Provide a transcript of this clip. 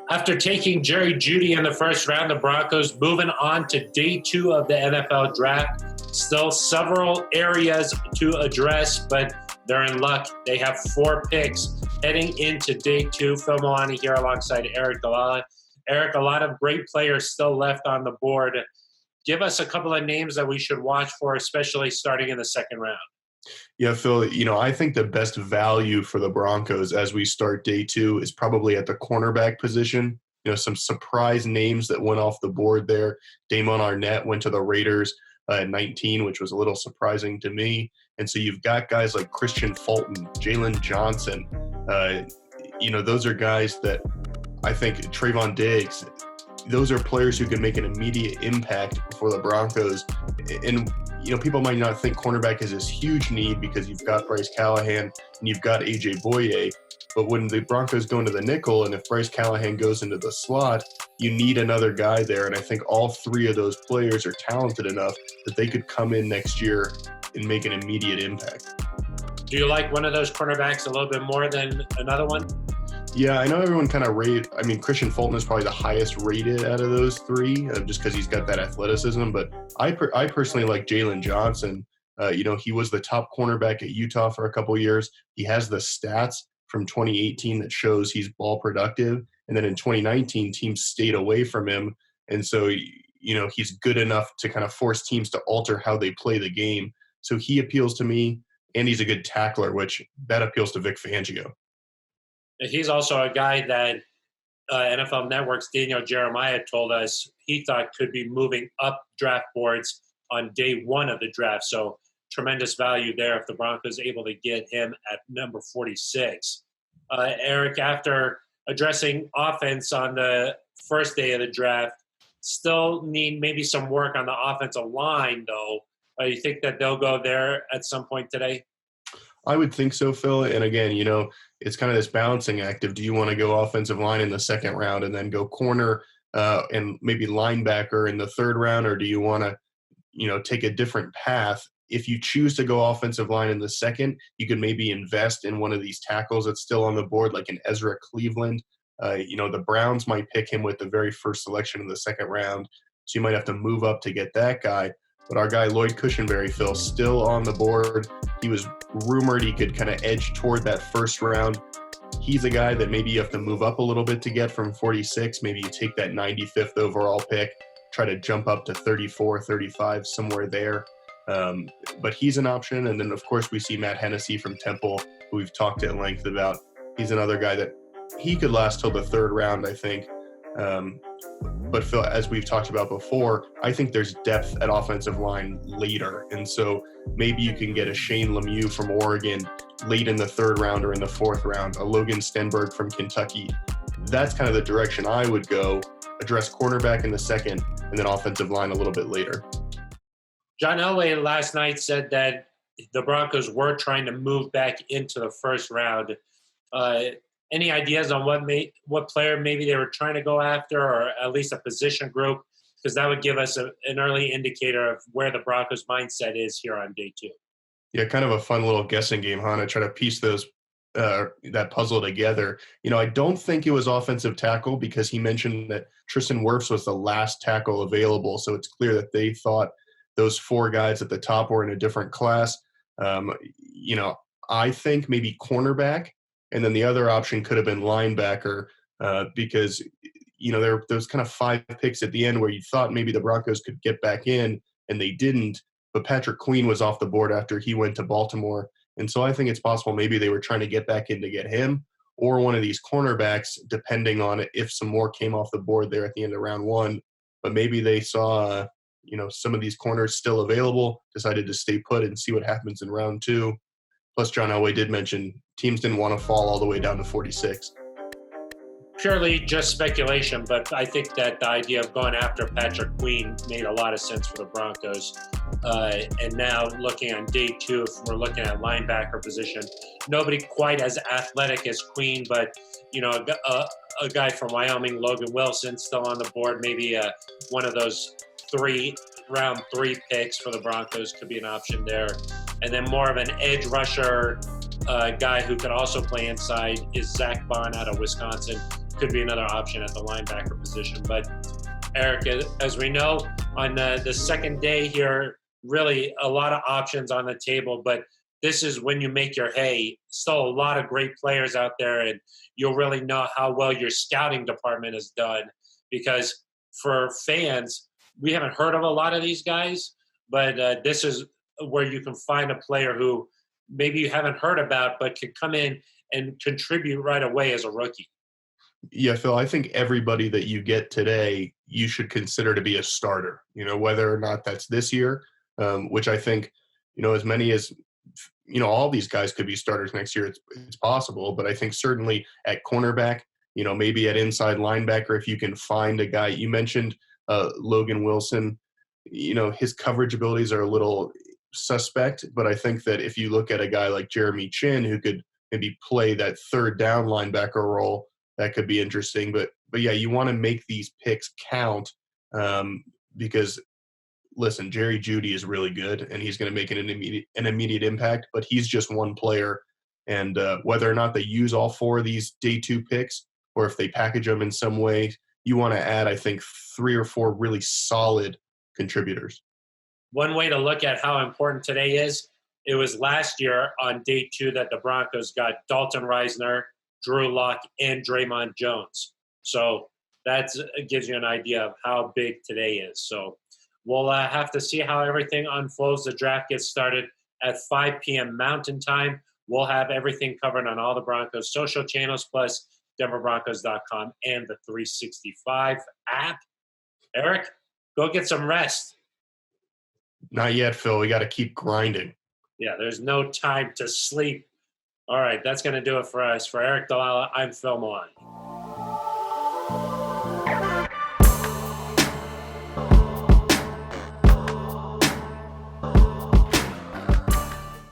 After taking Jerry Jeudy in the first round, the Broncos moving on to day 2 of the NFL draft. Still several areas to address, but they're in luck. They have 4 picks heading into day 2. Phil Milani here alongside Aric DiLalla. Aric, a lot of great players still left on the board. Give us a couple of names that we should watch for, especially starting in the second round. Yeah, Phil, I think the best value for the Broncos as we start day 2 is probably at the cornerback position. Some surprise names that went off the board there. Damon Arnett went to the Raiders at 19, which was a little surprising to me. And so you've got guys like Christian Fulton, Jalen Johnson. Those are guys that I think Trayvon Diggs, those are players who can make an immediate impact for the Broncos. And people might not think cornerback is this huge need because you've got Bryce Callahan and you've got A.J. Boye. But when the Broncos go into the nickel and if Bryce Callahan goes into the slot, you need another guy there. And I think all 3 of those players are talented enough that they could come in next year and make an immediate impact. Do you like one of those cornerbacks a little bit more than another one? Yeah, I know everyone kind of Christian Fulton is probably the highest rated out of those 3 just because he's got that athleticism. But I personally like Jalen Johnson. He was the top cornerback at Utah for a couple of years. He has the stats from 2018 that shows he's ball productive. And then in 2019, teams stayed away from him. And so, he's good enough to kind of force teams to alter how they play the game. So he appeals to me, and he's a good tackler, which that appeals to Vic Fangio. He's also a guy that NFL Network's Daniel Jeremiah told us he thought could be moving up draft boards on day 1 of the draft. So tremendous value there if the Broncos able to get him at number 46. Aric, after addressing offense on the first day of the draft, still need maybe some work on the offensive line, though. You think that they'll go there at some point today? I would think so, Phil. And again, it's kind of this balancing act of do you want to go offensive line in the second round and then go corner and maybe linebacker in the third round, or do you want to, take a different path? If you choose to go offensive line in the second, you could maybe invest in one of these tackles that's still on the board, like an Ezra Cleveland. The Browns might pick him with the very first selection in the second round, so you might have to move up to get that guy. But our guy, Lloyd Cushenberry, Phil, still on the board. He was rumored he could kind of edge toward that first round. He's a guy that maybe you have to move up a little bit to get from 46. Maybe you take that 95th overall pick, try to jump up to 34, 35, somewhere there. But he's an option. And then, of course, we see Matt Hennessy from Temple, who we've talked at length about. He's another guy that he could last till the third round, I think. But Phil, as we've talked about before, I think there's depth at offensive line later. And so maybe you can get a Shane Lemieux from Oregon late in the third round or in the fourth round, a Logan Stenberg from Kentucky. That's kind of the direction I would go, address cornerback in the second, and then offensive line a little bit later. John Elway last night said that the Broncos were trying to move back into the first round. Any ideas on what player maybe they were trying to go after, or at least a position group? Because that would give us an early indicator of where the Broncos' mindset is here on day 2. Yeah, kind of a fun little guessing game, huh? To try to piece that puzzle together. I don't think it was offensive tackle because he mentioned that Tristan Wirfs was the last tackle available. So it's clear that they thought those 4 guys at the top were in a different class. I think maybe cornerback. And then the other option could have been linebacker because, there were those kind of 5 picks at the end where you thought maybe the Broncos could get back in, and they didn't. But Patrick Queen was off the board after he went to Baltimore. And so I think it's possible maybe they were trying to get back in to get him or one of these cornerbacks, depending on if some more came off the board there at the end of round 1. But maybe they saw, some of these corners still available, decided to stay put and see what happens in round 2. Plus, John Elway did mention teams didn't want to fall all the way down to 46. Purely just speculation, but I think that the idea of going after Patrick Queen made a lot of sense for the Broncos. And now looking on day 2, if we're looking at linebacker position, nobody quite as athletic as Queen, but, a guy from Wyoming, Logan Wilson, still on the board. Maybe one of those round 3 picks for the Broncos could be an option there. And then more of an edge rusher guy who could also play inside is Zach Bond out of Wisconsin. could be another option at the linebacker position. But Aric, as we know, on the second day here, really a lot of options on the table, but this is when you make your hay. Still a lot of great players out there, and you'll really know how well your scouting department is done, because for fans, we haven't heard of a lot of these guys, but this is where you can find a player who maybe you haven't heard about but can come in and contribute right away as a rookie. Yeah, Phil, I think everybody that you get today, you should consider to be a starter, whether or not that's this year, which I think, as many as, all these guys could be starters next year. It's possible, but I think certainly at cornerback, maybe at inside linebacker, if you can find a guy. You mentioned Logan Wilson, his coverage abilities are a little suspect, but I think that if you look at a guy like Jeremy Chin, who could maybe play that third down linebacker role, that could be interesting. But yeah, you want to make these picks count, because listen, Jerry Jeudy is really good, and he's going to make an immediate impact. But he's just one player, and whether or not they use all four of these day two picks, or if they package them in some way, you want to add, I think, 3 or 4 really solid contributors. One way to look at how important today is, it was last year on day 2 that the Broncos got Dalton Reisner, Drew Lock, and Draymond Jones. So that gives you an idea of how big today is. So we'll have to see how everything unfolds. The draft gets started at 5 p.m. Mountain Time. We'll have everything covered on all the Broncos social channels, plus DenverBroncos.com and the 365 app. Aric, go get some rest. Not yet, Phil. We got to keep grinding. Yeah, there's no time to sleep. All right, that's going to do it for us. For Aric DiLalla, I'm Phil Milani.